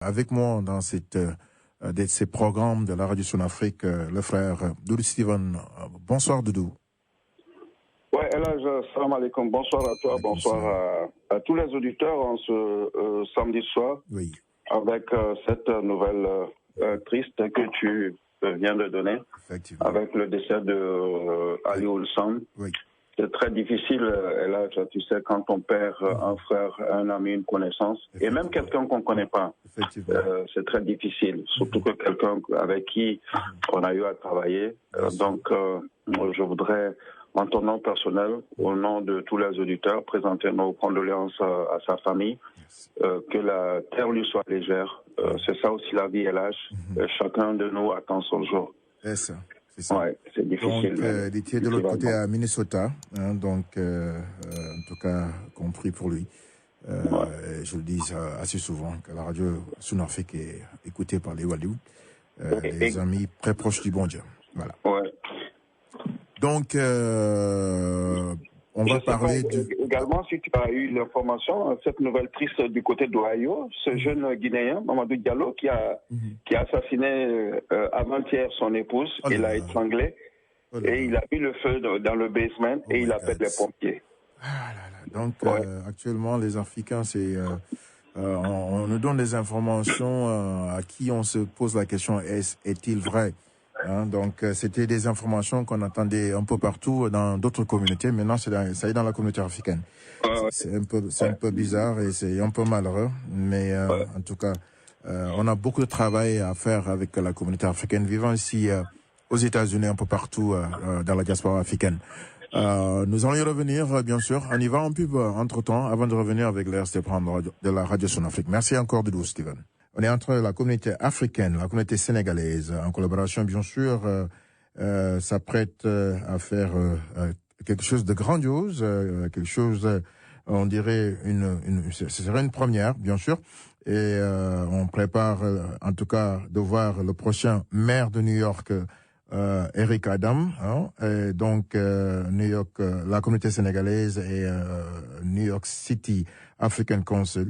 Avec moi dans ces programmes de la Radio Sun-Afrique, le frère Doudou Steven. Bonsoir Doudou. Ouais, Elhaj, salam alaikum. Bonsoir à toi, bonsoir à tous les auditeurs en ce samedi soir. Oui. Avec cette nouvelle triste que tu viens de donner, avec le décès de Ali Oulsan. Oui. C'est très difficile, Elhaj, tu sais, quand on perd un frère, un ami, une connaissance, et même quelqu'un qu'on ne connaît pas. C'est très difficile, surtout que quelqu'un avec qui on a eu à travailler. Donc, je voudrais, en ton nom personnel, au nom de tous les auditeurs, présenter nos condoléances à sa famille, que la terre lui soit légère. C'est ça aussi la vie, Elhaj. Chacun de nous attend son jour. C'est ça. C'est ça. Ouais, c'est difficile. Donc, il était de l'autre côté à Minnesota, en tout cas, compris pour lui. Je le dis assez souvent, que la radio Sun-Afrique est écoutée par les Walou, des amis très proches du bon Dieu. Voilà. Ouais. Donc, on va parler également, si tu as eu l'information, cette nouvelle triste du côté d'Ohio, ce jeune Guinéen, Mamadou Diallo, qui a assassiné avant-hier son épouse, il l'a étranglé, et il a mis le feu dans le basement, et il appelle les pompiers. Ah là là. Donc, actuellement, les Africains, on nous donne des informations à qui on se pose la question, est-il vrai? Donc, c'était des informations qu'on entendait un peu partout dans d'autres communautés. Maintenant, ça est dans la communauté africaine. C'est un peu bizarre et c'est un peu malheureux. Mais en tout cas, on a beaucoup de travail à faire avec la communauté africaine vivant ici aux États-Unis, un peu partout dans la diaspora africaine. Nous allons y revenir, bien sûr. On y va en pub entre-temps, avant de revenir avec les restes de la Radio Sun-Afrique. Merci encore, Doudou Steven. On est entre la communauté africaine, la communauté sénégalaise, en collaboration, bien sûr, s'apprête à faire quelque chose de grandiose, quelque chose, on dirait, ce serait une première, bien sûr. Et on prépare, en tout cas, de voir le prochain maire de New York, Eric Adam, et donc New York, la communauté sénégalaise et New York City African Council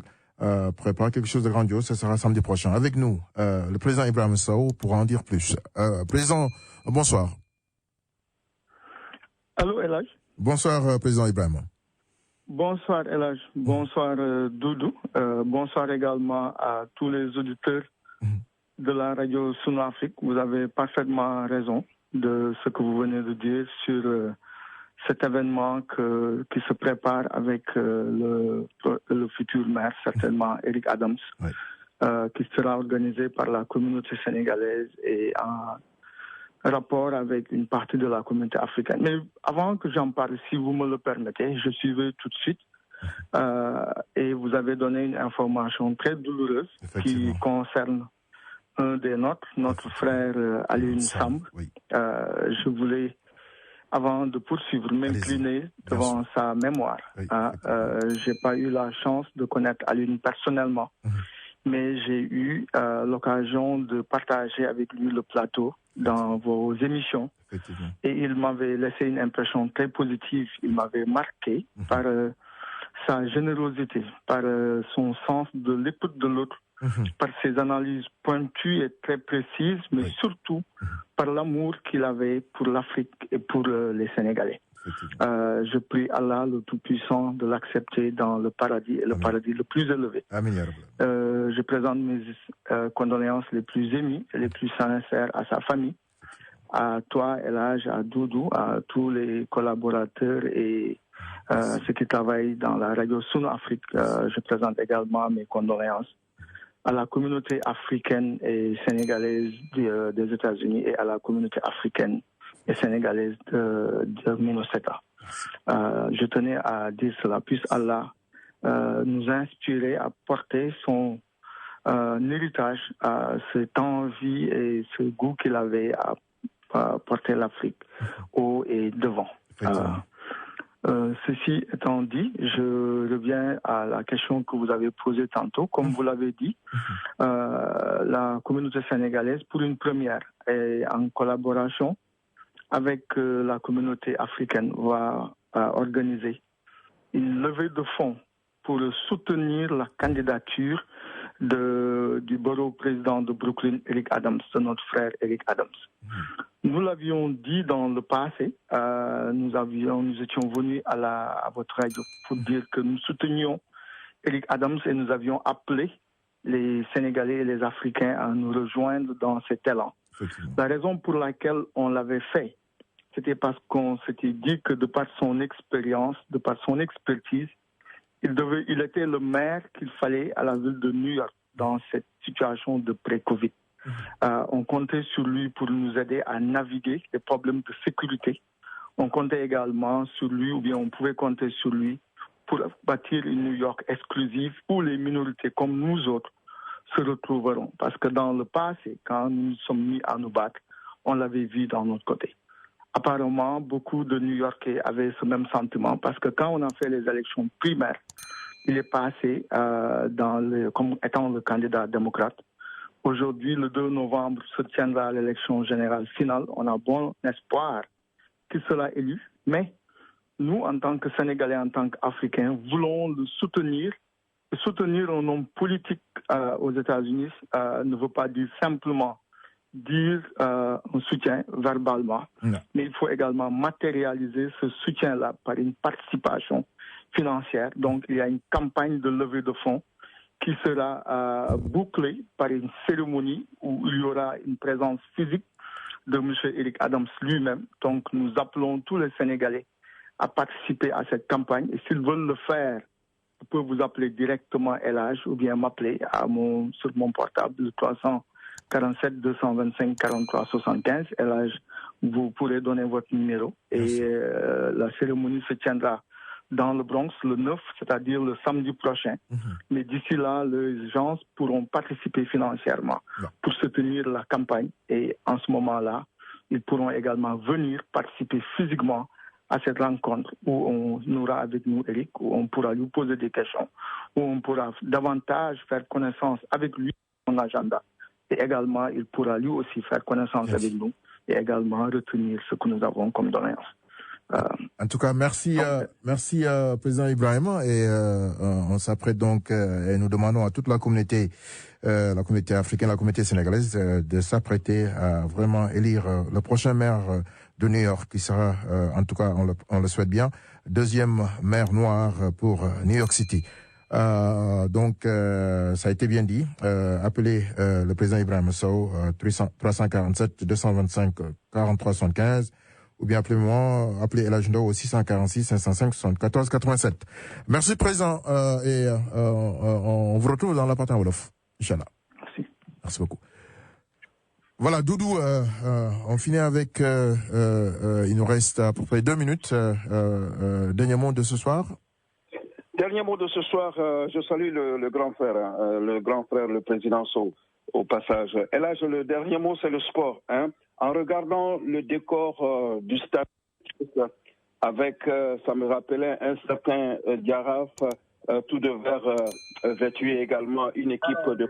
prépare quelque chose de grandiose. Ça sera samedi prochain. Avec nous, le président Ibrahim Sow pour en dire plus. Président, bonsoir. Allô, Elhaj. Bonsoir, président Ibrahim. Bonsoir, Elhaj. Bonsoir, Doudou. Bonsoir également à tous les auditeurs de la radio Sun-Afrique. Vous avez parfaitement raison de ce que vous venez de dire sur cet événement qui se prépare avec le futur maire, certainement Eric Adams, qui sera organisé par la communauté sénégalaise et en rapport avec une partie de la communauté africaine. Mais avant que j'en parle, si vous me le permettez, je suivais tout de suite et vous avez donné une information très douloureuse qui concerne un des nôtres, notre frère Alioune Samb. Je voulais, avant de poursuivre, m'incliner devant sa mémoire. J'ai pas eu la chance de connaître Alioune personnellement, mais j'ai eu l'occasion de partager avec lui le plateau dans vos émissions. Et il m'avait laissé une impression très positive. Il m'avait marqué par sa générosité, par son sens de l'écoute de l'autre, par ses analyses pointues et très précises, mais surtout par l'amour qu'il avait pour l'Afrique et pour les Sénégalais. Je prie Allah le Tout-Puissant de l'accepter dans le paradis, et le paradis le plus élevé. Je présente mes condoléances les plus émues et les plus sincères à sa famille, à toi, Elhaj, à Doudou, à tous les collaborateurs et ceux qui travaillent dans la radio Sun-Afrique. Je présente également mes condoléances à la communauté africaine et sénégalaise des États-Unis et à la communauté africaine et sénégalaise de Minnesota. Je tenais à dire cela. Puisse Allah nous inspirer à porter son héritage, à cette envie et ce goût qu'il avait à porter l'Afrique haut et devant. Ceci étant dit, je reviens à la question que vous avez posée tantôt. Comme vous l'avez dit, la communauté sénégalaise, pour une première, et en collaboration avec la communauté africaine, va organiser une levée de fonds pour soutenir la candidature du borough président de Brooklyn, Eric Adams, de notre frère Eric Adams. Nous l'avions dit dans le passé, nous étions venus à votre radio pour dire que nous soutenions Eric Adams et nous avions appelé les Sénégalais et les Africains à nous rejoindre dans cet élan. La raison pour laquelle on l'avait fait, c'était parce qu'on s'était dit que de par son expérience, de par son expertise, il était le maire qu'il fallait à la ville de New York dans cette situation de pré-Covid. On comptait sur lui pour nous aider à naviguer les problèmes de sécurité. On comptait également sur lui, ou bien on pouvait compter sur lui pour bâtir une New York exclusive où les minorités comme nous autres se retrouveront. Parce que dans le passé, quand nous sommes mis à nous battre, on l'avait vu dans notre côté. Apparemment, beaucoup de New-Yorkais avaient ce même sentiment parce que quand on a fait les élections primaires, il est passé comme étant le candidat démocrate. Aujourd'hui, le 2 novembre, se tiendra l'élection générale finale. On a bon espoir qu'il sera élu. Mais nous, en tant que Sénégalais, en tant qu'Africains, voulons le soutenir. Soutenir un homme politique aux États-Unis ne veut pas dire simplement dire un soutien verbalement, mais il faut également matérialiser ce soutien-là par une participation financière. Donc, il y a une campagne de levée de fonds qui sera bouclée par une cérémonie où il y aura une présence physique de M. Eric Adams lui-même. Donc, nous appelons tous les Sénégalais à participer à cette campagne. Et s'ils veulent le faire, je peux vous appeler directement Elage ou bien m'appeler sur mon portable, le 347 225 43 75. Elage, vous pourrez donner votre numéro. Merci. Et la cérémonie se tiendra dans le Bronx le 9, c'est-à-dire le samedi prochain. Mais d'ici là, les gens pourront participer financièrement pour soutenir la campagne. Et en ce moment-là, ils pourront également venir participer physiquement à cette rencontre où on aura avec nous Eric, où on pourra lui poser des questions, où on pourra davantage faire connaissance avec lui, son agenda. Et également, il pourra lui aussi faire connaissance avec nous et également retenir ce que nous avons comme doléance. En tout cas, merci, Président Ibrahima. Et on s'apprête donc, et nous demandons à toute la communauté africaine, la communauté sénégalaise, de s'apprêter à vraiment élire le prochain maire de New York, qui sera, en tout cas, on le souhaite bien, deuxième maire noir pour New York City. Donc, ça a été bien dit. Appelez le président Ibrahima Sow 347 225 43 75. Ou bien appelez El Hadj Ndao au 646 505 74 87. Merci, Président, et on vous retrouve dans la partie en Wolof. Inch'Allah. Merci beaucoup. Voilà, Doudou, on finit avec, il nous reste à peu près 2 minutes. Dernier mot de ce soir. Dernier mot de ce soir, je salue le grand frère, le président Sow, au passage. Et là, le dernier mot, c'est le sport. En regardant le décor du stade, avec, ça me rappelait un certain Diaraf, tout de vert vêtu, et également une équipe de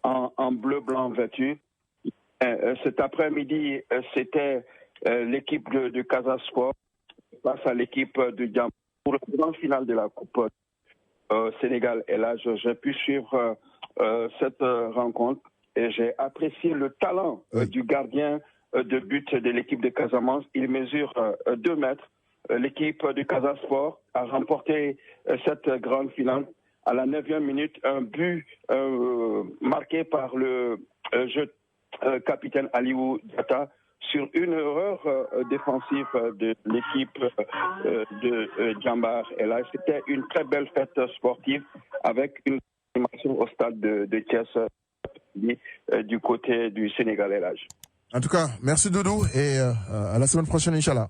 en bleu-blanc vêtu. Cet après-midi, c'était l'équipe de Casa Sport face à l'équipe de Diam pour le grand final de la Coupe Sénégal. Et là, j'ai pu suivre cette rencontre. Et j'ai apprécié le talent du gardien de but de l'équipe de Casamance. Il mesure 2 mètres. L'équipe de Casa Sport a remporté cette grande finale. À la 9e minute, un but marqué par le capitaine Aliou Diatta sur une erreur défensive de l'équipe de Djambar. Et là, c'était une très belle fête sportive avec une animation au stade de Thiès. Du côté du Sénégal et l'âge. En tout cas, merci Doudou et à la semaine prochaine, Inch'Allah.